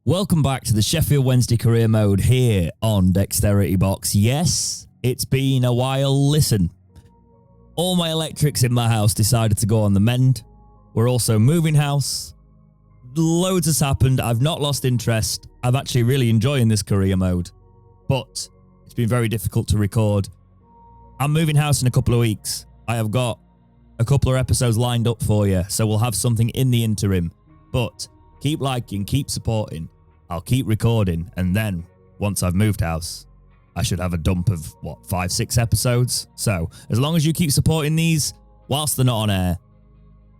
Welcome back to the Sheffield Wednesday career mode here on Dexterity Box. Yes, it's been a while. Listen, all my electrics in my house decided to go on the mend. We're also moving house. Loads has happened. I've not lost interest. I'm actually really enjoying this career mode, but it's been very difficult to record. I'm moving house in a couple of weeks. I have got a couple of episodes lined up for you, so we'll have something in the interim. But keep liking, keep supporting. I'll keep recording, and then once I've moved house, I should have a dump of, 5-6 episodes? So as long as you keep supporting these, whilst they're not on air,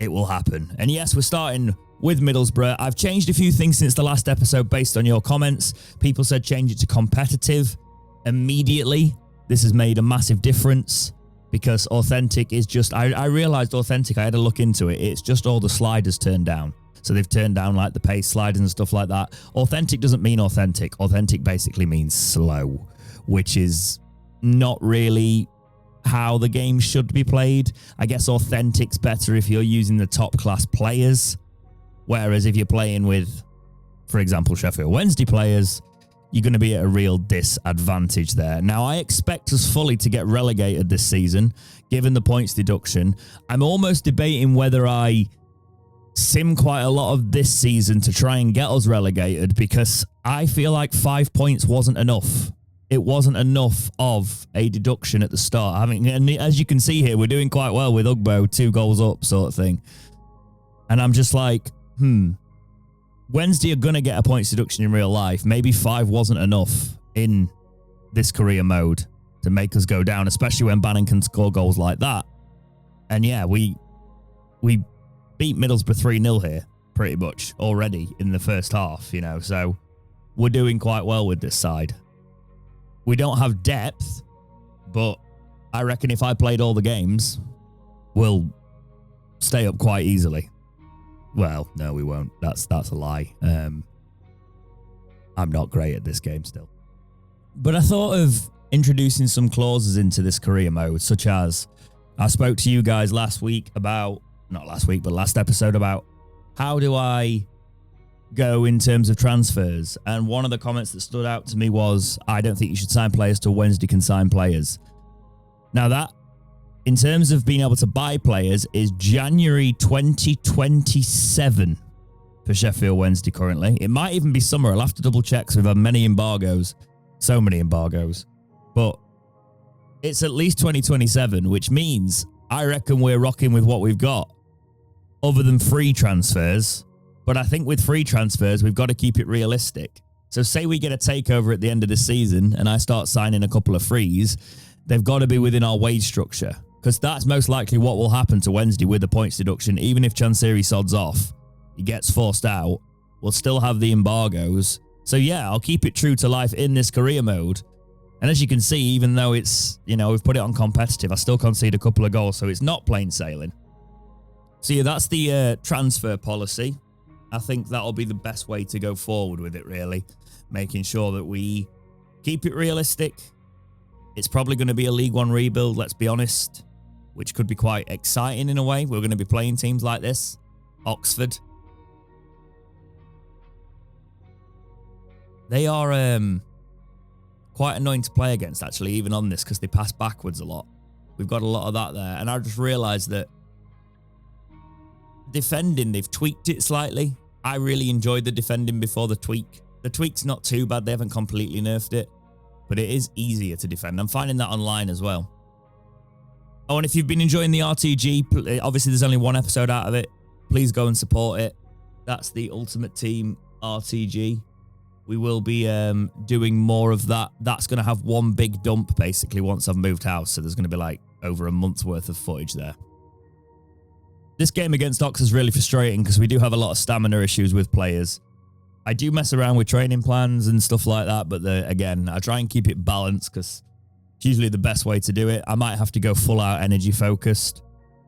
it will happen. And yes, we're starting with Middlesbrough. I've changed a few things since the last episode based on your comments. People said change it to competitive immediately. This has made a massive difference because authentic is just, I realised authentic, I had a look into it. It's just all the sliders turned down. So they've turned down like the pace sliders and stuff like that. Authentic doesn't mean authentic. Authentic basically means slow, which is not really how the game should be played. I guess authentic's better if you're using the top class players. Whereas if you're playing with, for example, Sheffield Wednesday players, you're going to be at a real disadvantage there. Now, I expect us fully to get relegated this season, given the points deduction. I'm almost debating whether I sim quite a lot of this season to try and get us relegated, because I feel like 5 points wasn't enough. It wasn't enough of a deduction at the start. And as you can see here, we're doing quite well with Ugbo, 2 goals up sort of thing. And I'm just like, Wednesday are going to get a points deduction in real life. Maybe 5 wasn't enough in this career mode to make us go down, especially when Bannon can score goals like that. And yeah, we beat Middlesbrough 3-0 here, pretty much, already in the first half, so we're doing quite well with this side. We don't have depth, but I reckon if I played all the games, we'll stay up quite easily. Well, no, we won't. That's a lie. I'm not great at this game still. But I thought of introducing some clauses into this career mode, such as I spoke to you guys last episode about how do I go in terms of transfers. And one of the comments that stood out to me was, I don't think you should sign players till Wednesday can sign players. Now that, in terms of being able to buy players, is January 2027 for Sheffield Wednesday currently. It might even be summer. I'll have to double check because we've had many embargoes. So many embargoes. But it's at least 2027, which means I reckon we're rocking with what we've got, other than free transfers. But I think with free transfers, we've got to keep it realistic. So say we get a takeover at the end of the season and I start signing a couple of frees, they've got to be within our wage structure, because that's most likely what will happen to Wednesday with the points deduction. Even if Chansiri sods off, he gets forced out, we'll still have the embargoes. So yeah, I'll keep it true to life in this career mode. And as you can see, even though it's, we've put it on competitive, I still concede a couple of goals, so it's not plain sailing. So yeah, that's the transfer policy. I think that'll be the best way to go forward with it, really. Making sure that we keep it realistic. It's probably going to be a League One rebuild, let's be honest, which could be quite exciting in a way. We're going to be playing teams like this. Oxford. They are quite annoying to play against, actually, even on this, because they pass backwards a lot. We've got a lot of that there. And I just realised that defending, they've tweaked it slightly. I really enjoyed the defending before the tweak. The tweak's not too bad. They haven't completely nerfed it, but it is easier to defend. I'm finding that online as well. Oh, and if you've been enjoying the RTG, obviously there's only one episode out of it. Please go and support it. That's the Ultimate Team RTG. We will be doing more of that. That's going to have one big dump, basically, once I've moved house. So there's going to be like over a month's worth of footage there. This game against Ox is really frustrating because we do have a lot of stamina issues with players. I do mess around with training plans and stuff like that, but again, I try and keep it balanced because it's usually the best way to do it. I might have to go full out energy focused.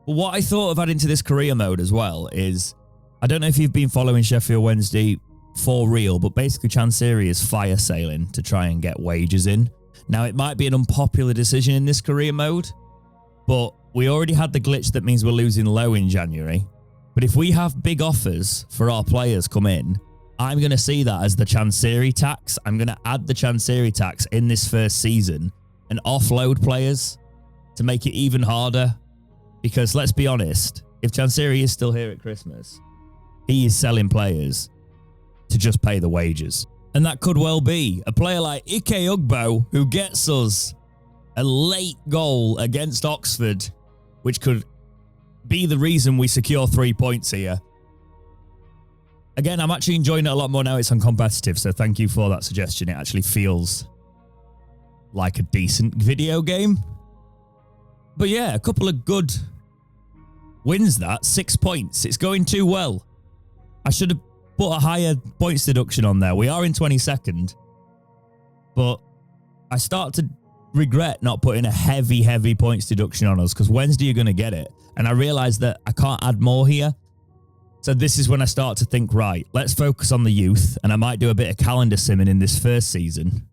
But what I thought of adding to this career mode as well is, I don't know if you've been following Sheffield Wednesday for real, but basically Chansiri is fire sailing to try and get wages in. Now, it might be an unpopular decision in this career mode, but we already had the glitch that means we're losing low in January. But if we have big offers for our players come in, I'm going to see that as the Chansiri tax. I'm going to add the Chansiri tax in this first season and offload players to make it even harder. Because let's be honest, if Chansiri is still here at Christmas, he is selling players to just pay the wages. And that could well be a player like Ike Ugbo, who gets us a late goal against Oxford, which could be the reason we secure 3 points here. Again, I'm actually enjoying it a lot more now it's on competitive, so thank you for that suggestion. It actually feels like a decent video game. But yeah, a couple of good wins that. 6 points. It's going too well. I should have put a higher points deduction on there. We are in 22nd, but I start to regret not putting a heavy points deduction on us because Wednesday you're going to get it. And I realised that I can't add more here. So this is when I start to think, right, let's focus on the youth. And I might do a bit of calendar simming in this first season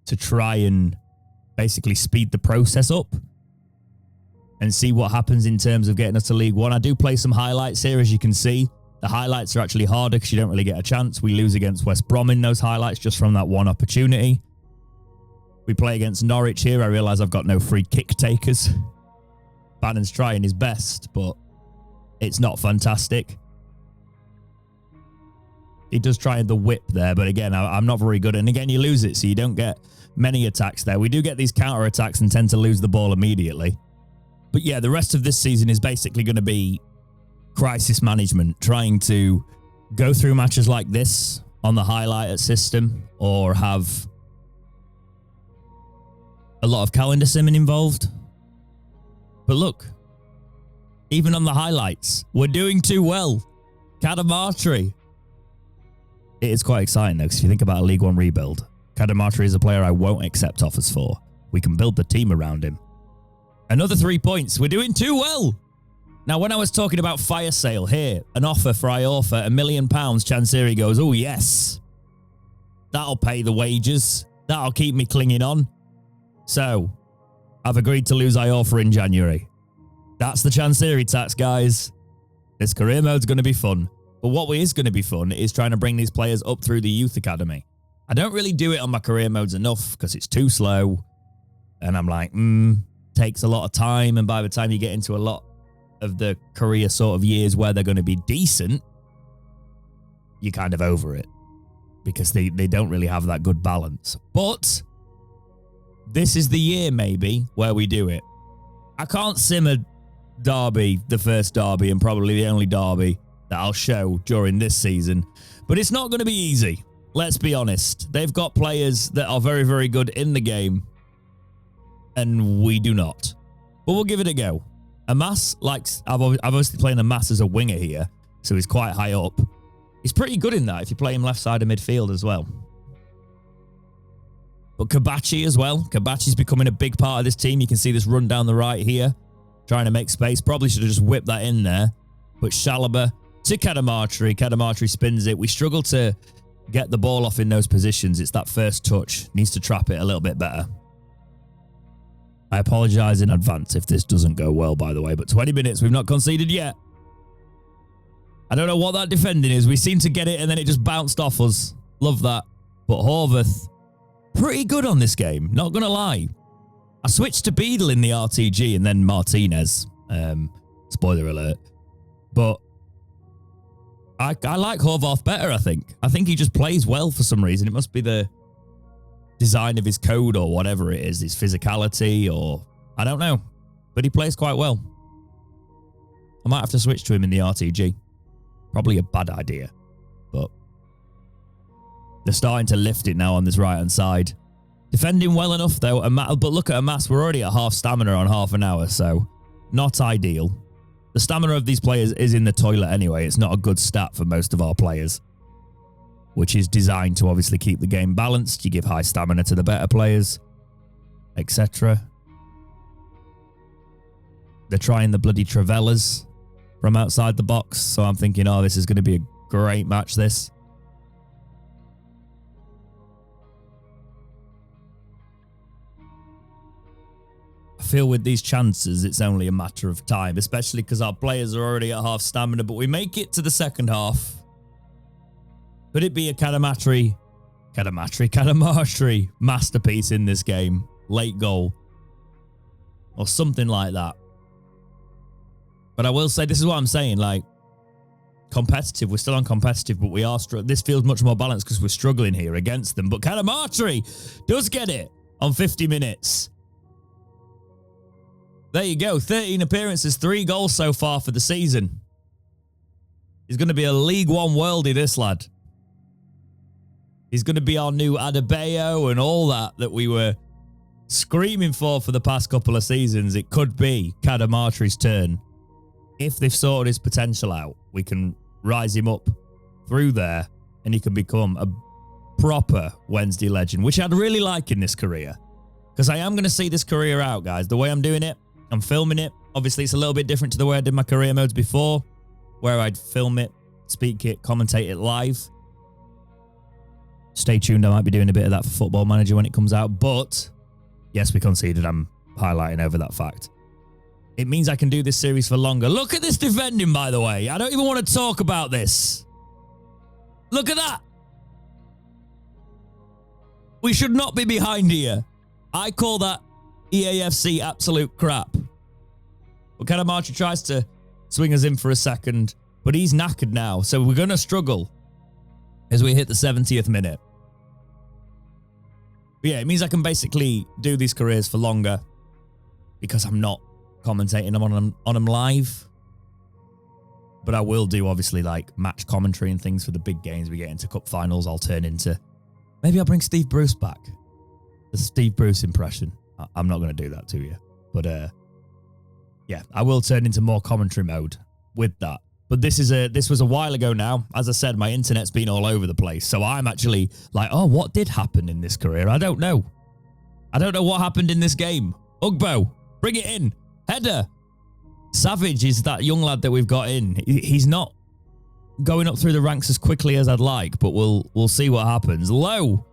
to try and basically speed the process up and see what happens in terms of getting us to League One. I do play some highlights here, as you can see. The highlights are actually harder because you don't really get a chance. We lose against West Brom in those highlights just from that one opportunity. We play against Norwich here. I realise I've got no free kick takers. Bannon's trying his best, but it's not fantastic. He does try the whip there, but again, I'm not very good. And again, you lose it, so you don't get many attacks there. We do get these counter-attacks and tend to lose the ball immediately. But yeah, the rest of this season is basically going to be crisis management, trying to go through matches like this on the highlighter system or have a lot of calendar simming involved. But look, even on the highlights, we're doing too well. Cadamartri. It is quite exciting though, because if you think about a League One rebuild, Cadamartri is a player I won't accept offers for. We can build the team around him. Another 3 points. We're doing too well. Now, when I was talking about fire sale here, an offer for Iorfa, £1 million, Chansiri goes, oh yes, that'll pay the wages. That'll keep me clinging on. So, I've agreed to lose Iorfa in January. That's the Chansiri tax, guys. This career mode's going to be fun. But what is going to be fun is trying to bring these players up through the youth academy. I don't really do it on my career modes enough because it's too slow. And I'm like, takes a lot of time. And by the time you get into a lot of the career sort of years where they're going to be decent, you're kind of over it because they don't really have that good balance. But this is the year maybe where we do it. I can't sim a derby, the first derby and probably the only derby that I'll show during this season, but it's not going to be easy. Let's be honest. They've got players that are very, very good in the game and we do not. But we'll give it a go. Amas likes, I've obviously playing Amas as a winger here, so he's quite high up. He's pretty good in that if you play him left side of midfield as well. But Kabachi as well. Kabachi's becoming a big part of this team. You can see this run down the right here, trying to make space. Probably should have just whipped that in there. But Chalobah to Cadamartri. Cadamartri spins it. We struggle to get the ball off in those positions. It's that first touch. Needs to trap it a little bit better. I apologise in advance if this doesn't go well, by the way. But 20 minutes, we've not conceded yet. I don't know what that defending is. We seem to get it and then it just bounced off us. Love that. But Horvath, pretty good on this game. Not going to lie. I switched to Beadle in the RTG and then Martinez. Spoiler alert. But I like Horvath better, I think. I think he just plays well for some reason. It must be the design of his code or whatever it is, his physicality or I don't know. But he plays quite well. I might have to switch to him in the RTG. Probably a bad idea. But they're starting to lift it now on this right-hand side. Defending well enough, though. But look at Amas. We're already at half stamina on half an hour, so not ideal. The stamina of these players is in the toilet anyway. It's not a good stat for most of our players, which is designed to obviously keep the game balanced. You give high stamina to the better players, etc. They're trying the bloody Travellas from outside the box, so I'm thinking, oh, this is going to be a great match, this. I feel with these chances, it's only a matter of time, especially because our players are already at half stamina, but we make it to the second half. Could it be a Cadamartri masterpiece in this game? Late goal. Or something like that. But I will say, this is what I'm saying, like, competitive. We're still on competitive, but we are... This feels much more balanced because we're struggling here against them. But Cadamartri does get it on 50 minutes. There you go. 13 appearances, 3 goals so far for the season. He's going to be a League One worldie, this lad. He's going to be our new Adebayo and all that we were screaming for the past couple of seasons. It could be Cadamartri's turn. If they've sorted his potential out, we can rise him up through there and he can become a proper Wednesday legend, which I'd really like in this career. Because I am going to see this career out, guys. The way I'm doing it, I'm filming it. Obviously, it's a little bit different to the way I did my career modes before, where I'd film it, speak it, commentate it live. Stay tuned, I might be doing a bit of that for Football Manager when it comes out. But, yes, we conceded. I'm highlighting over that fact. It means I can do this series for longer. Look at this defending, by the way. I don't even want to talk about this. Look at that. We should not be behind here. I call that EAFC absolute crap. But Cadamartri tries to swing us in for a second, but he's knackered now, so we're going to struggle as we hit the 70th minute. But yeah, it means I can basically do these careers for longer because I'm not commentating them on them live. But I will do, obviously, like match commentary and things for the big games. We get into cup finals, I'll turn into... Maybe I'll bring Steve Bruce back. The Steve Bruce impression. I'm not going to do that to you. But yeah, I will turn into more commentary mode with that. But this was a while ago now. As I said, my internet's been all over the place. So I'm actually like, oh, what did happen in this career? I don't know. I don't know what happened in this game. Ugbo, bring it in. Header. Savage is that young lad that we've got in. He's not going up through the ranks as quickly as I'd like, but we'll see what happens. Low.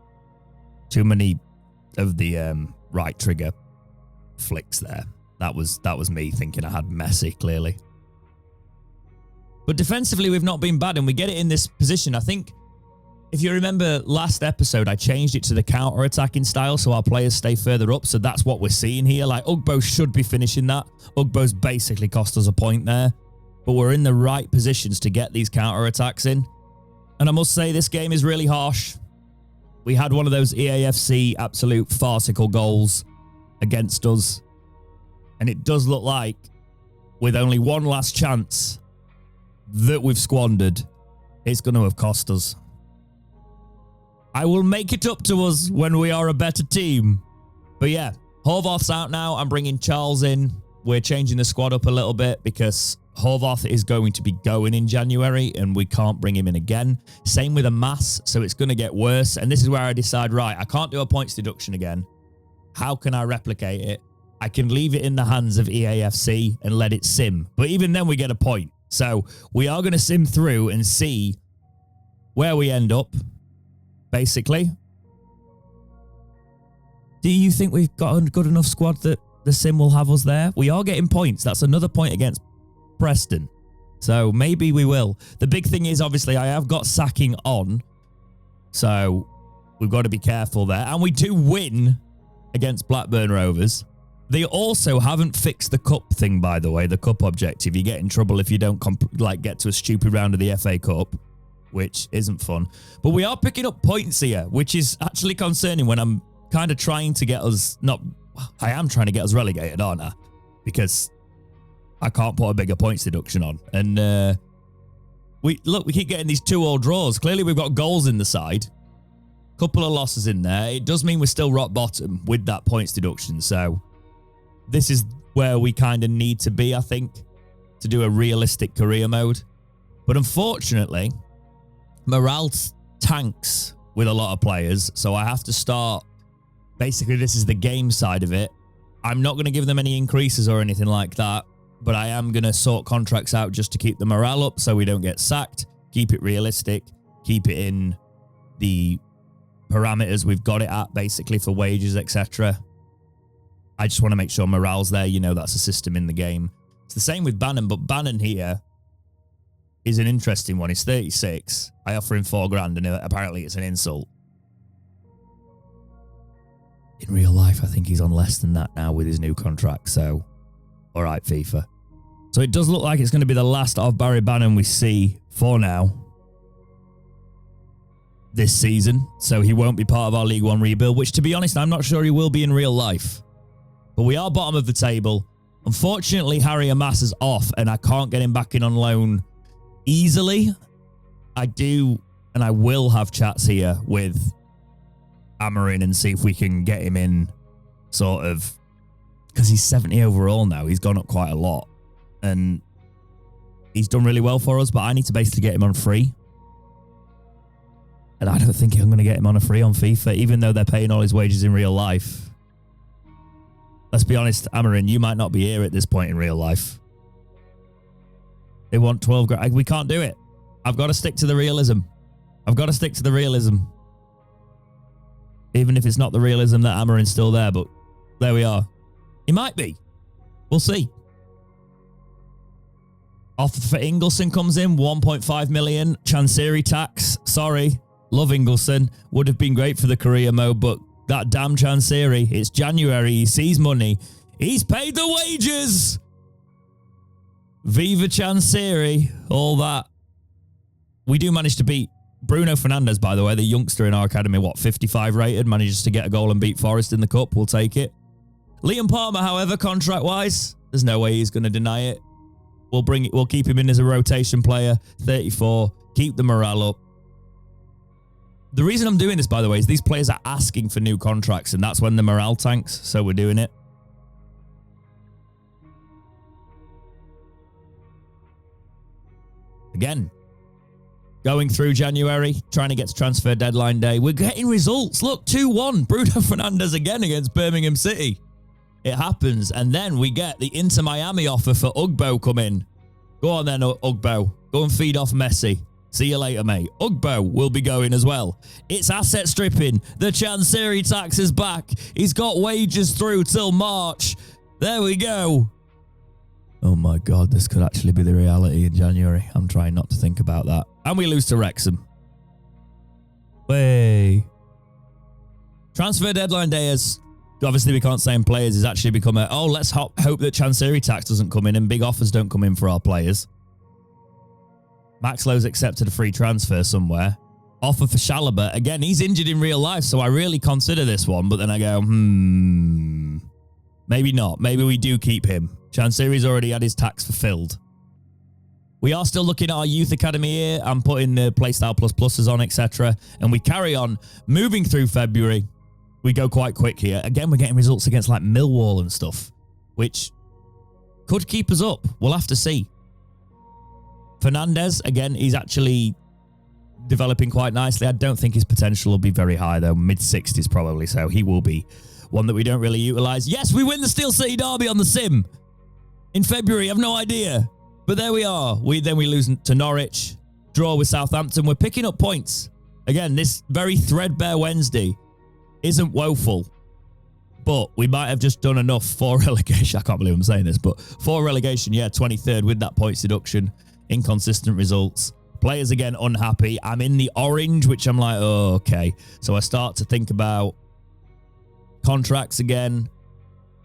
Too many of the right trigger flicks there. That was me thinking I had Messi, clearly. But defensively, we've not been bad, and we get it in this position. I think, if you remember last episode, I changed it to the counter-attacking style so our players stay further up, so that's what we're seeing here. Like, Ugbo should be finishing that. Ugbo's basically cost us a point there, but we're in the right positions to get these counter-attacks in. And I must say, this game is really harsh. We had one of those EAFC absolute farcical goals against us, and it does look like, with only one last chance that we've squandered, it's going to have cost us. I will make it up to us when we are a better team. But yeah, Horvath's out now. I'm bringing Charles in. We're changing the squad up a little bit because Horvath is going to be going in January and we can't bring him in again. Same with a mass, so it's going to get worse. And this is where I decide, right, I can't do a points deduction again. How can I replicate it? I can leave it in the hands of EAFC and let it sim. But even then we get a point. So we are going to sim through and see where we end up, basically. Do you think we've got a good enough squad that the sim will have us there? We are getting points. That's another point against Preston. So maybe we will. The big thing is, obviously, I have got sacking on. So we've got to be careful there. And we do win against Blackburn Rovers. They also haven't fixed the cup thing, by the way, the cup objective. You get in trouble if you don't get to a stupid round of the FA Cup, which isn't fun. But we are picking up points here, which is actually concerning when I'm kind of trying to get us... I am trying to get us relegated, aren't I? Because I can't put a bigger points deduction on. And we keep getting these 2-2 draws. Clearly, we've got goals in the side. Couple of losses in there. It does mean we're still rock bottom with that points deduction. So this is where we kind of need to be, I think, to do a realistic career mode. But unfortunately, morale tanks with a lot of players. So I have to start... Basically, this is the game side of it. I'm not going to give them any increases or anything like that, but I am going to sort contracts out just to keep the morale up so we don't get sacked, keep it realistic, keep it in the parameters we've got it at, basically, for wages, etc. I just want to make sure morale's there. You know, that's a system in the game. It's the same with Bannon, but Bannon here, is an interesting one. He's 36. I offer him 4 grand and apparently it's an insult. In real life, I think he's on less than that now with his new contract. So, all right, FIFA. So it does look like it's going to be the last of Barry Bannon we see for now this season. So he won't be part of our League One rebuild, which to be honest, I'm not sure he will be in real life. But we are bottom of the table. Unfortunately, Harry Amas is off and I can't get him back in on loan easily. I do and I will have chats here with Amarin and see if we can get him in sort of, because he's 70 overall now. He's gone up quite a lot and he's done really well for us, but I need to basically get him on free. And I don't think I'm going to get him on a free on FIFA, even though they're paying all his wages in real life. Let's be honest, Amarin, you might not be here at this point in real life. They want 12 grand. We can't do it. I've got to stick to the realism. I've got to stick to the realism. Even if it's not the realism that Amarin's still there, but there we are. He might be. We'll see. Offer for Ingleson comes in, 1.5 million. Chansiri tax. Sorry. Love Ingleson. Would have been great for the career mode, but that damn Chansiri. It's January. He sees money. He's paid the wages. Viva Chansiri. All that. We do manage to beat Bruno Fernandes, by the way, the youngster in our academy, 55 rated, manages to get a goal and beat Forest in the cup. We'll take it. Liam Palmer, however, contract-wise, there's no way he's going to deny it. We'll keep him in as a rotation player, 34, keep the morale up. The reason I'm doing this, by the way, is these players are asking for new contracts, and that's when the morale tanks, so we're doing it. Again, going through January, trying to get to transfer deadline day. We're getting results. Look, 2-1. Bruno Fernandes again against Birmingham City. It happens. And then we get the Inter Miami offer for Ugbo come in. Go on then, Ugbo. Go and feed off Messi. See you later, mate. Ugbo will be going as well. It's asset stripping. The Chansiri tax is back. He's got wages through till March. There we go. Oh my God, this could actually be the reality in January. I'm trying not to think about that. And we lose to Wrexham. Way. Transfer deadline day is, obviously we can't sign players, has actually become a, oh, let's hope that Chansiri tax doesn't come in and big offers don't come in for our players. Max Lowe's accepted a free transfer somewhere. Offer for Chalobah. Again, he's injured in real life, so I really consider this one, but then I go, maybe not. Maybe we do keep him. Chansiri's already had his tax fulfilled. We are still looking at our youth academy here. I'm putting the Playstyle ++s on, etc. And we carry on moving through February. We go quite quick here. Again, we're getting results against like Millwall and stuff, which could keep us up. We'll have to see. Fernandes, again, he's actually developing quite nicely. I don't think his potential will be very high, though. Mid-60s probably, so he will be one that we don't really utilise. Yes, we win the Steel City Derby on the sim in February. I've no idea. But there we are. Then we lose to Norwich. Draw with Southampton. We're picking up points. Again, this very threadbare Wednesday isn't woeful. But we might have just done enough for relegation. I can't believe I'm saying this, but for relegation, yeah, 23rd with that points deduction. Inconsistent results. Players again unhappy. I'm in the orange, which I'm like, oh, okay. So I start to think about contracts again.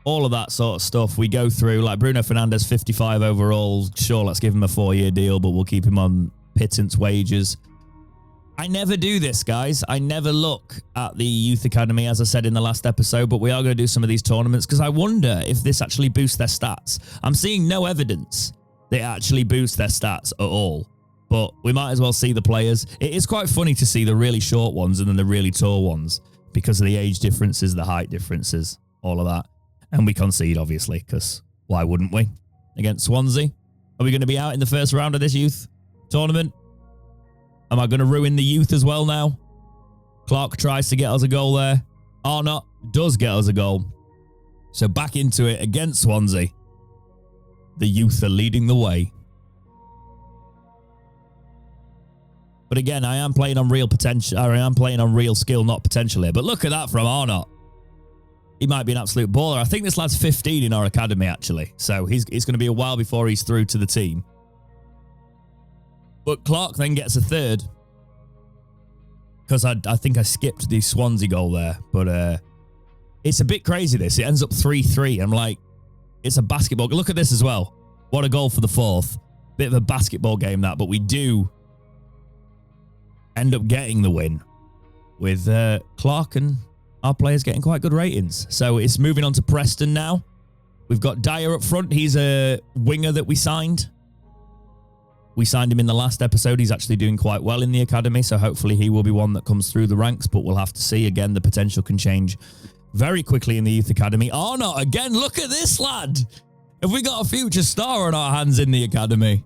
All of that sort of stuff. We go through, like Bruno Fernandes, 55 overall. Sure, let's give him a 4-year deal, but we'll keep him on pittance wages. I never do this, guys. I never look at the youth academy, as I said in the last episode, but we are going to do some of these tournaments because I wonder if this actually boosts their stats. I'm seeing no evidence that it actually boosts their stats at all, but we might as well see the players. It is quite funny to see the really short ones and then the really tall ones because of the age differences, the height differences, all of that. And we concede, obviously, because why wouldn't we? Against Swansea. Are we going to be out in the first round of this youth tournament? Am I going to ruin the youth as well now? Clark tries to get us a goal there. Arnott does get us a goal. So back into it against Swansea. The youth are leading the way. But again, I am playing on real potential. I am playing on real skill, not potential here. But look at that from Arnott. He might be an absolute baller. I think this lad's 15 in our academy, actually. So it's going to be a while before he's through to the team. But Clark then gets a third. Because I think I skipped the Swansea goal there. But it's a bit crazy, this. It ends up 3-3. I'm like, it's a basketball. Look at this as well. What a goal for the fourth. Bit of a basketball game, that. But we do end up getting the win with Clark and our players getting quite good ratings. So it's moving on to Preston now. We've got Dyer up front. He's a winger that we signed. We signed him in the last episode. He's actually doing quite well in the academy, so hopefully he will be one that comes through the ranks, but we'll have to see. Again, the potential can change very quickly in the youth academy. Oh, no, again, look at this lad. Have we got a future star on our hands in the academy?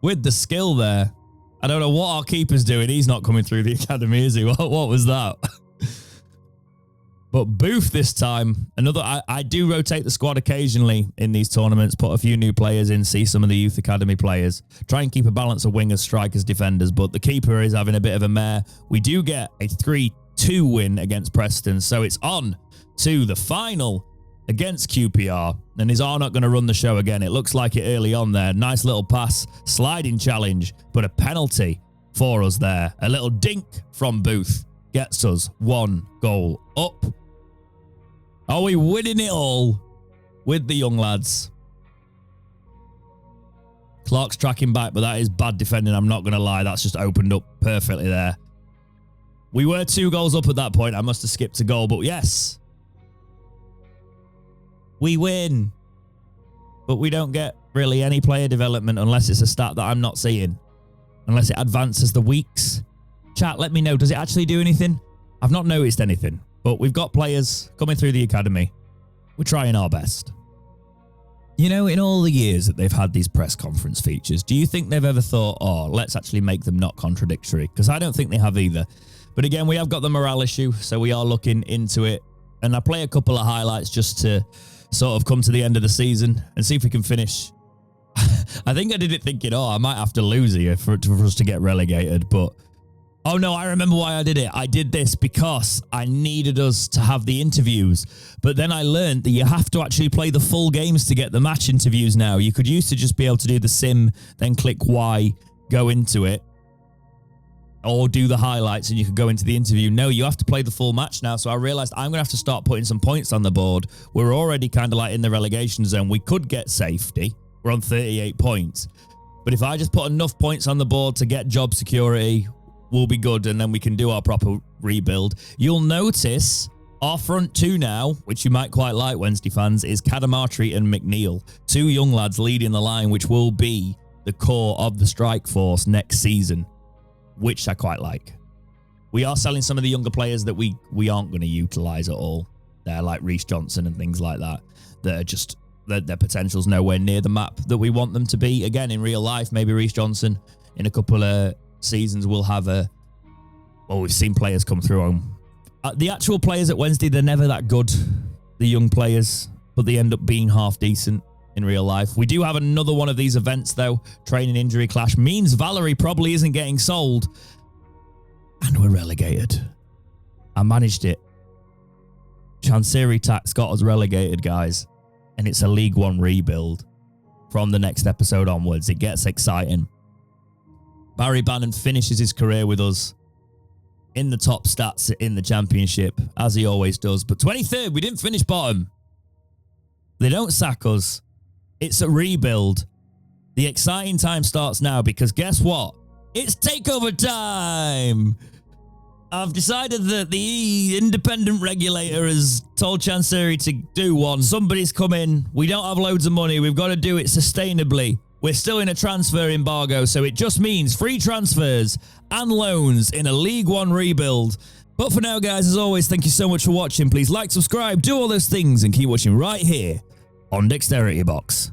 With the skill there. I don't know what our keeper's doing. He's not coming through the academy, is he? What was that? But Booth this time, I do rotate the squad occasionally in these tournaments, put a few new players in, see some of the youth academy players, try and keep a balance of wingers, strikers, defenders, but the keeper is having a bit of a mare. We do get a 3-2 win against Preston, so it's on to the final against QPR, and is not going to run the show again. It looks like it early on there. Nice little pass, sliding challenge, but a penalty for us there. A little dink from Booth gets us 1 goal up. Are we winning it all with the young lads? Clark's tracking back, but that is bad defending. I'm not going to lie. That's just opened up perfectly there. We were 2 goals up at that point. I must have skipped a goal, but yes. We win. But we don't get really any player development unless it's a stat that I'm not seeing. Unless it advances the weeks. Chat, let me know. Does it actually do anything? I've not noticed anything. But we've got players coming through the academy. We're trying our best. You know, in all the years that they've had these press conference features, do you think they've ever thought, oh, let's actually make them not contradictory? Because I don't think they have either. But again, we have got the morale issue, so we are looking into it. And I play a couple of highlights just to sort of come to the end of the season and see if we can finish. I think I did it thinking, oh, I might have to lose here for us to get relegated. But, oh no, I remember why I did it. I did this because I needed us to have the interviews. But then I learned that you have to actually play the full games to get the match interviews now. You could used to just be able to do the sim, then click Y, go into it. Or do the highlights and you could go into the interview. No, you have to play the full match now. So I realized I'm going to have to start putting some points on the board. We're already kind of like in the relegation zone. We could get safety. We're on 38 points. But if I just put enough points on the board to get job security, we'll be good. And then we can do our proper rebuild. You'll notice our front 2 now, which you might quite like, Wednesday fans, is Cadamartri and McNeil. 2 young lads leading the line, which will be the core of the strike force next season, which I quite like. We are selling some of the younger players that we aren't going to utilise at all. They're like Reece Johnson and things like that. That are just, their potential's nowhere near the map that we want them to be. Again, in real life, maybe Reece Johnson in a couple of seasons will have a... Well, we've seen players come through on... the actual players at Wednesday, they're never that good, the young players, but they end up being half decent in real life. We do have another one of these events, though. Training injury clash means Valerie probably isn't getting sold. And we're relegated. I managed it. Chancery Tax got us relegated, guys. And it's a League One rebuild. From the next episode onwards, it gets exciting. Barry Bannon finishes his career with us in the top stats in the championship, as he always does. But 23rd, we didn't finish bottom. They don't sack us. It's a rebuild. The exciting time starts now because guess what? It's takeover time. I've decided that the independent regulator has told Chancery to do one. Somebody's come in. We don't have loads of money. We've got to do it sustainably. We're still in a transfer embargo, so it just means free transfers and loans in a League One rebuild. But for now, guys, as always, thank you so much for watching. Please like, subscribe, do all those things, and keep watching right here on Dexterity Box.